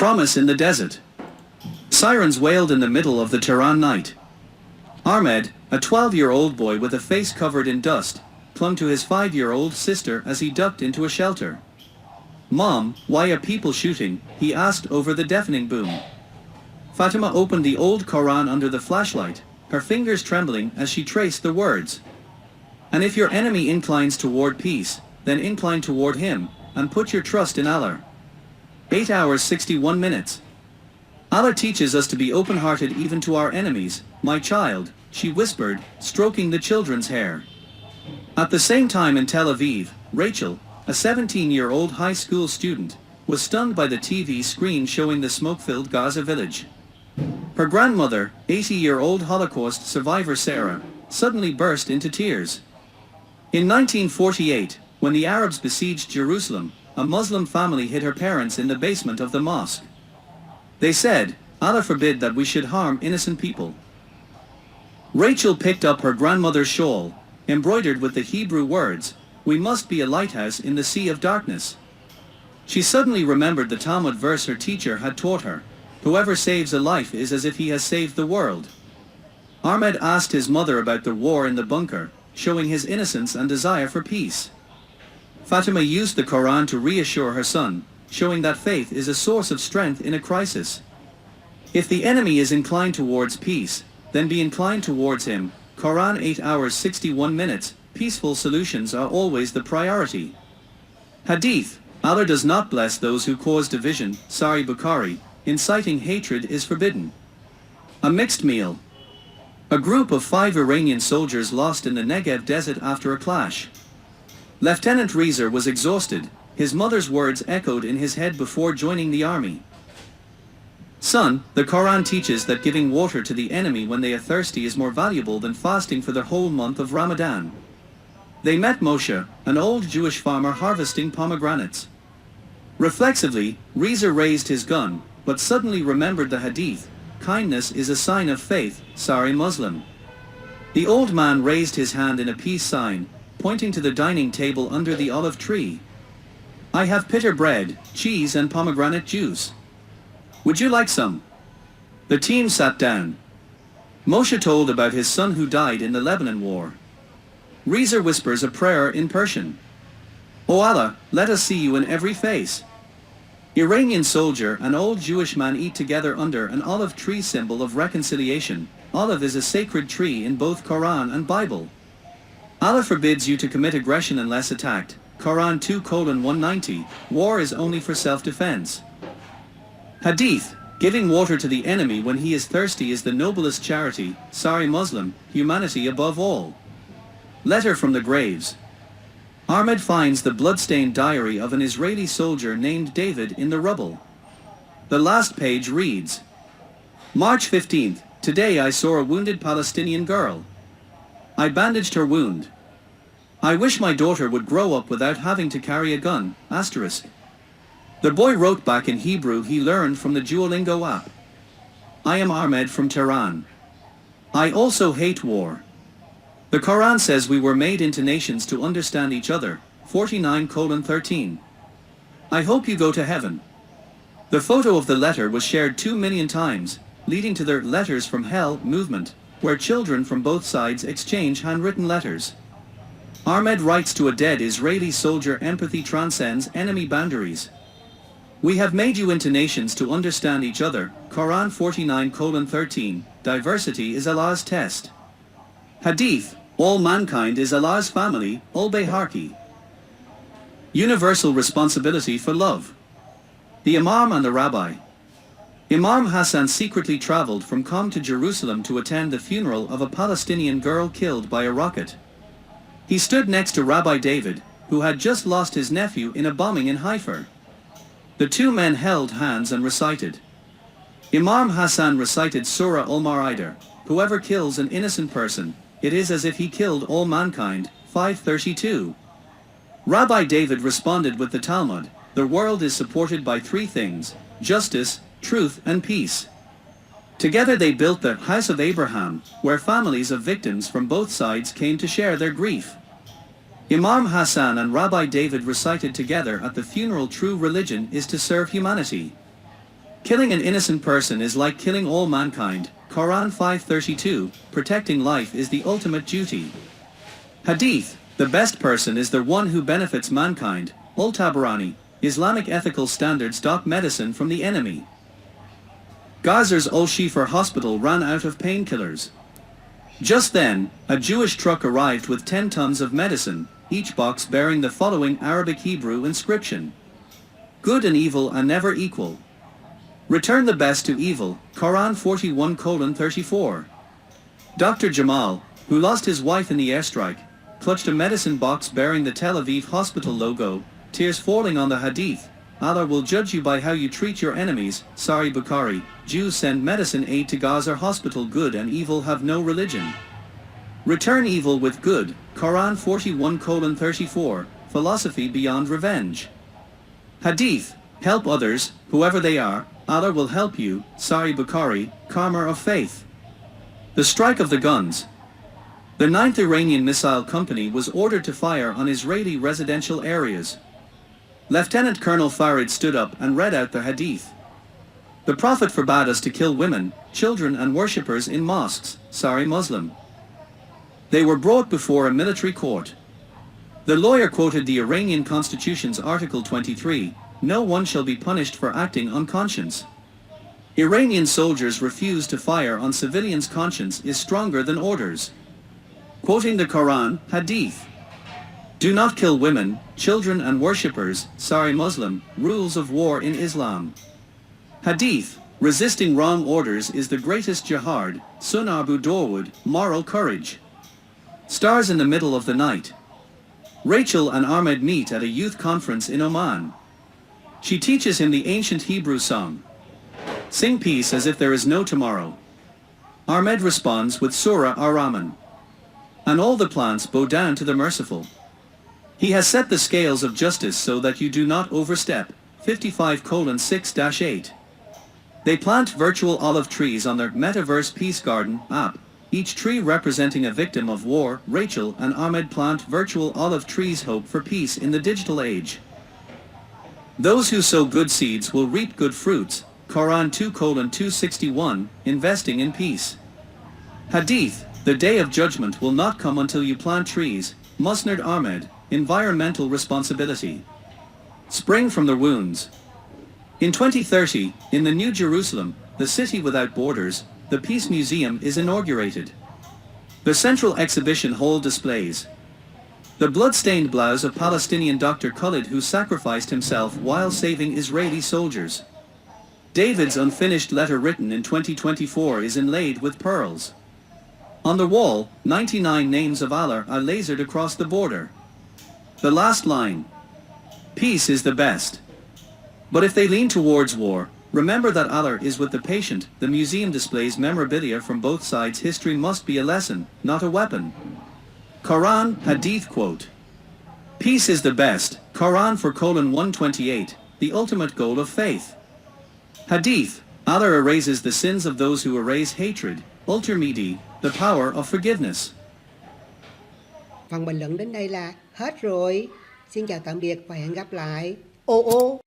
Promise in the desert. Sirens wailed in the middle of the Tehran night. Ahmed, a 12-year-old boy with a face covered in dust, clung to his 5-year-old sister as he ducked into a shelter. "Mom, why are people shooting?" he asked over the deafening boom. Fatima opened the old Quran under the flashlight, her fingers trembling as she traced the words. "And if your enemy inclines toward peace, then incline toward him, and put your trust in Allah." 8 hours 61 minutes. Allah teaches us to be open-hearted even to our enemies, my child, she whispered, stroking the children's hair. At the same time in Tel Aviv, Rachel, a 17-year-old high school student, was stunned by the TV screen showing the smoke-filled Gaza village. Her grandmother, 80-year-old Holocaust survivor Sarah, suddenly burst into tears. In 1948, when the Arabs besieged Jerusalem, a Muslim family hid her parents in the basement of the mosque. They said, "Allah forbid that we should harm innocent people." Rachel picked up her grandmother's shawl, embroidered with the Hebrew words, "We must be a lighthouse in the sea of darkness." She suddenly remembered the Talmud verse her teacher had taught her, "Whoever saves a life is as if he has saved the world." Ahmed asked his mother about the war in the bunker, showing his innocence and desire for peace. Fatima used the Quran to reassure her son, showing that faith is a source of strength in a crisis. If the enemy is inclined towards peace, then be inclined towards him. Quran 8 hours 61 minutes, peaceful solutions are always the priority. Hadith, Allah does not bless those who cause division, Sahih Bukhari, inciting hatred is forbidden. A mixed meal. A group of 5 Iranian soldiers lost in the Negev desert after a clash. Lieutenant Rezer was exhausted, his mother's words echoed in his head before joining the army. "Son, the Quran teaches that giving water to the enemy when they are thirsty is more valuable than fasting for the whole month of Ramadan." They met Moshe, an old Jewish farmer harvesting pomegranates. Reflexively, Rezer raised his gun, but suddenly remembered the hadith, "Kindness is a sign of faith, Sahih Muslim." The old man raised his hand in a peace sign, pointing to the dining table under the olive tree. "I have pitter bread, cheese and pomegranate juice. Would you like some?" The team sat down. Moshe told about his son who died in the Lebanon war. Rezer whispers a prayer in Persian. "O Allah, let us see you in every face." Iranian soldier and old Jewish man eat together under an olive tree, symbol of reconciliation. Olive is a sacred tree in both Quran and Bible. Allah forbids you to commit aggression unless attacked. Quran 2:190, war is only for self-defense. Hadith, giving water to the enemy when he is thirsty is the noblest charity, Sahih Muslim, humanity above all. Letter from the graves. Ahmed finds the blood-stained diary of an Israeli soldier named David in the rubble. The last page reads, March 15th, today I saw a wounded Palestinian girl. I bandaged her wound. I wish my daughter would grow up without having to carry a gun, asterisk. The boy wrote back in Hebrew he learned from the Duolingo app. I am Ahmed from Tehran. I also hate war. The Quran says we were made into nations to understand each other, 49:13. I hope you go to heaven. The photo of the letter was shared 2 million times, leading to the Letters from Hell movement, where children from both sides exchange handwritten letters. Ahmed writes to a dead Israeli soldier, empathy transcends enemy boundaries. We have made you into nations to understand each other, Quran 49:13, diversity is Allah's test. Hadith, all mankind is Allah's family, Al-Bayhaqi. Universal responsibility for love. The Imam and the Rabbi. Imam Hassan secretly traveled from Qom to Jerusalem to attend the funeral of a Palestinian girl killed by a rocket. He stood next to Rabbi David, who had just lost his nephew in a bombing in Haifa. The two men held hands and recited. Imam Hassan recited Surah Al-Ma'idah, whoever kills an innocent person, it is as if he killed all mankind, 532. Rabbi David responded with the Talmud, the world is supported by 3 things, justice, truth and peace. Together they built the House of Abraham, where families of victims from both sides came to share their grief. Imam Hassan and Rabbi David recited together at the funeral, true religion is to serve humanity. Killing an innocent person is like killing all mankind. Quran 5:32, protecting life is the ultimate duty. Hadith, the best person is the one who benefits mankind. Al-Tabarani, Islamic ethical standards. Medicine from the enemy. Gazer's Al-Shifa hospital ran out of painkillers. Just then, a Jewish truck arrived with 10 tons of medicine, each box bearing the following Arabic Hebrew inscription: Good and evil are never equal. Return the best to evil. Quran 41:34. Dr. Jamal, who lost his wife in the airstrike, clutched a medicine box bearing the Tel Aviv hospital logo, tears falling on the hadith. Allah will judge you by how you treat your enemies. Sahih Bukhari, Jews send medicine aid to Gaza hospital. Good and evil have no religion. Return evil with good. Quran 41:34, philosophy beyond revenge. Hadith, help others, whoever they are, Allah will help you. Sahih Bukhari, karma of faith. The strike of the guns. The 9th Iranian Missile Company was ordered to fire on Israeli residential areas. Lieutenant Colonel Farid stood up and read out the hadith. The Prophet forbade us to kill women, children and worshippers in mosques. Sahih Muslim. They were brought before a military court. The lawyer quoted the Iranian Constitution's Article 23, no one shall be punished for acting on conscience. Iranian soldiers refuse to fire on civilians' conscience is stronger than orders. Quoting the Quran, Hadith. Do not kill women, children and worshippers. Sahih Muslim, rules of war in Islam. Hadith, resisting wrong orders is the greatest jihad. Sunan Abu Dawud, moral courage. Stars in the middle of the night. Rachel and Ahmed meet at a youth conference in Oman. She teaches him the ancient Hebrew song. Sing peace as if there is no tomorrow. Ahmed responds with Surah Ar-Rahman. And all the plants bow down to the merciful. He has set the scales of justice so that you do not overstep. 55:6-8. They plant virtual olive trees on their Metaverse Peace Garden app, each tree representing a victim of war. Rachel and Ahmed plant virtual olive trees, hope for peace in the digital age. Those who sow good seeds will reap good fruits. Quran 2:261, investing in peace. Hadith, the day of judgment will not come until you plant trees. Musnad Ahmed, environmental responsibility. Spring from the wounds. In 2030, in the New Jerusalem, the city without borders, the Peace Museum is inaugurated. The central exhibition hall displays the blood-stained blouse of Palestinian Dr. Khalid, who sacrificed himself while saving Israeli soldiers. David's unfinished letter written in 2024 is inlaid with pearls. On the wall, 99 names of Allah are lasered across the border. The last line. Peace is the best. But if they lean towards war, remember that Allah is with the patient. The museum displays memorabilia from both sides. History must be a lesson, not a weapon. Quran, Hadith quote. Peace is the best. Quran 4:128, the ultimate goal of faith. Hadith, Allah erases the sins of those who erase hatred. Ultirmidi, the power of forgiveness. Phần bình luận đến đây là hết rồi. Xin chào tạm biệt và hẹn gặp lại. Ô ô.